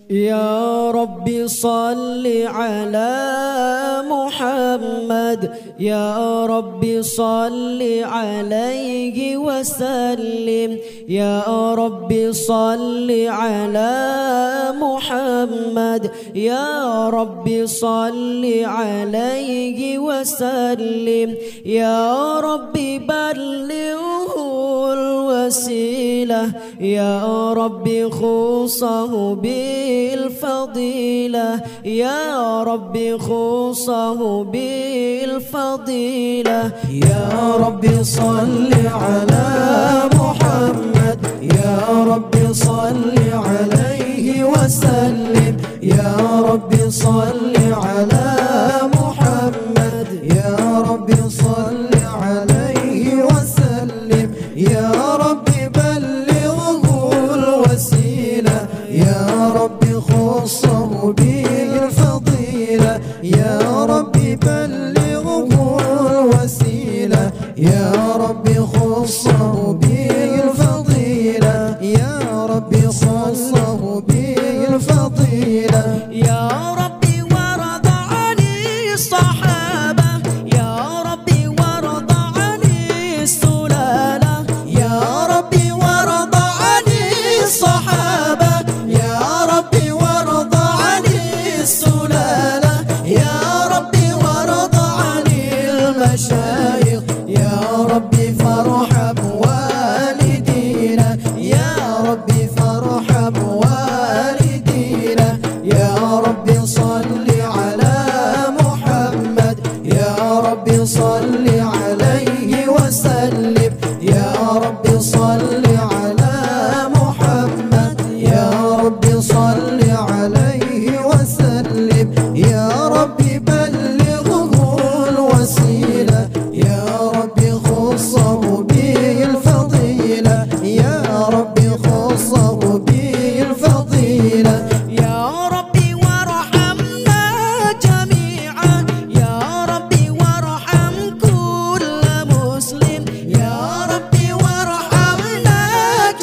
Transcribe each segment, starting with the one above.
يا رب صل على محمد، يا رب صل عليه وسلم، يا رب صل على محمد، يا رب صل عليه وسلم، يا رب بلغه الوسيلة، يا رب خصه بالفضيلة، يا رب خصه بالفضيلة. يا رب صل على محمد، يا رب صل عليه وسلم، يا رب صل على محمد، يا رب صل عليه وسلم، يا رب بلغه الوسيلة، يا رب خصه بالفضيلة، يا رب بلغه الوسيلة، يا رب خصه بالفضيلة، يا رب خصه بالفضيلة. يا ربي وارض عن الصحابة، يا ربي وارض عن السلالة، يا ربي وارض عن الصحابة، يا ربي وارض عن السلالة، يا ربي وارض عن المشايخ، يا ربي فارحم والدينا، يا ربي فارحم والدينا، يا ربي صل على محمد، يا ربي صل عليه وسلم، يا ربي صل على محمد، يا ربي صل عليه وسلم، يا ربي بلغه الوسيلة، يا ربي خصه بالفضيلة، يا ربي خصه بالفضيلة. يا ربي وارحمنا جميعا، يا ربي وارحم كل مسلم، يا ربي وارحمنا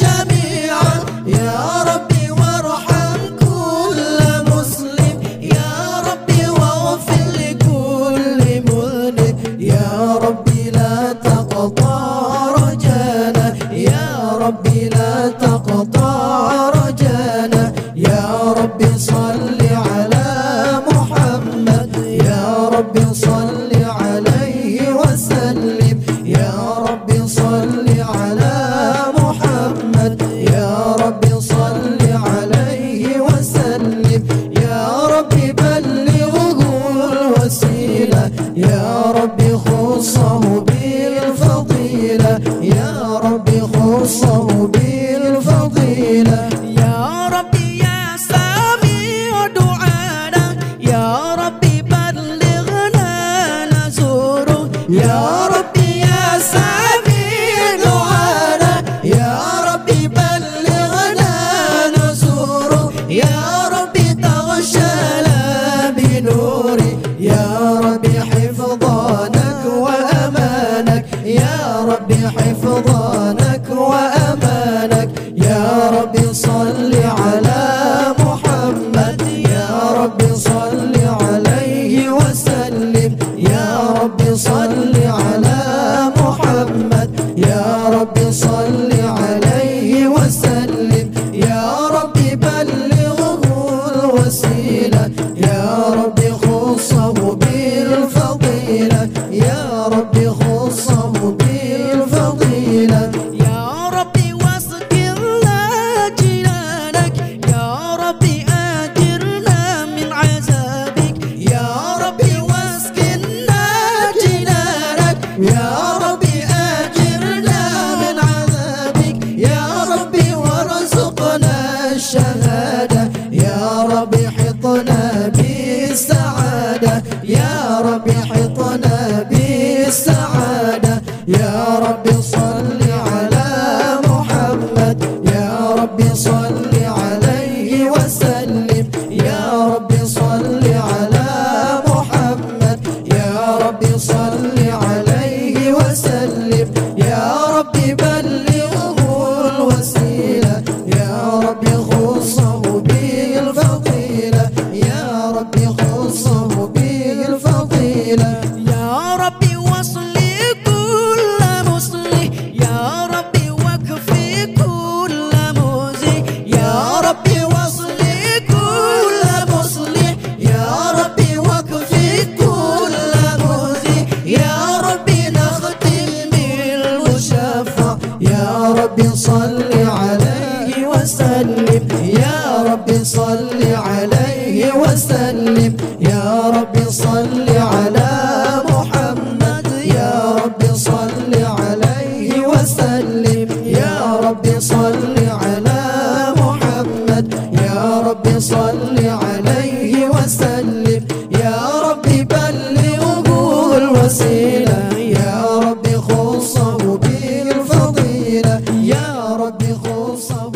جميعا، يا ربي وارحم كل مسلم، يا ربي واغفر لكل مذنب، يا ربي لا تقطع رجانا، يا ربي لا تقطع رجانا، يا ربي صل على محمد، يا ربي صل عليه وسلم، يا ربي صل على محمد، يا ربي صل عليه وسلم، يا ربي بلغه الوسيلة، يا ربي خصه بالفضيلة، يا ربي خصه بالفضيلة. يا ربي يا سامع دعانا، يا ربي بلغنا نزوره، يا ربي يا سامع دعانا، يا ربي بلغنا نزوره، يا ربي تغشانا بنوري، يا ربي حفظانك وأمانك، يا ربي حفظانك وأمانك، يا ربي صل على محمد، يا ربي صل عليه وسلم، يا ربي صل على محمد، يا ربي صل عليه وسلم، يا ربي بلغه الوسيلة، يا ربي خصه بالفضيلة، يا ربي خصه بالفضيلة. يا ربي واسقنا جنانك، يا ربي آجرنا من عذابك، يا ربي واسقنا جنانك، يا ربي آجرنا من عذابك، يا ربي وارزقنا الشهادة، يا ربي حطنا بالسعادة، يا ربي حطنا بالسعادة، يا ربي صل على محمد، يا ربي صل عليه وسلم، يا ربي صل على محمد، يا ربي صل عليه وسلم، يا ربي بلغه الوسيلة، يا ربي خصه بالفضيلة. يا ربي صل على محمد يا ربي صل عليه وسلم يا ربي صل على محمد يا ربي صل عليه وسلم يا ربي بلغه الوسيلة يا ربي خصه بالفضيلة يا ربي خصه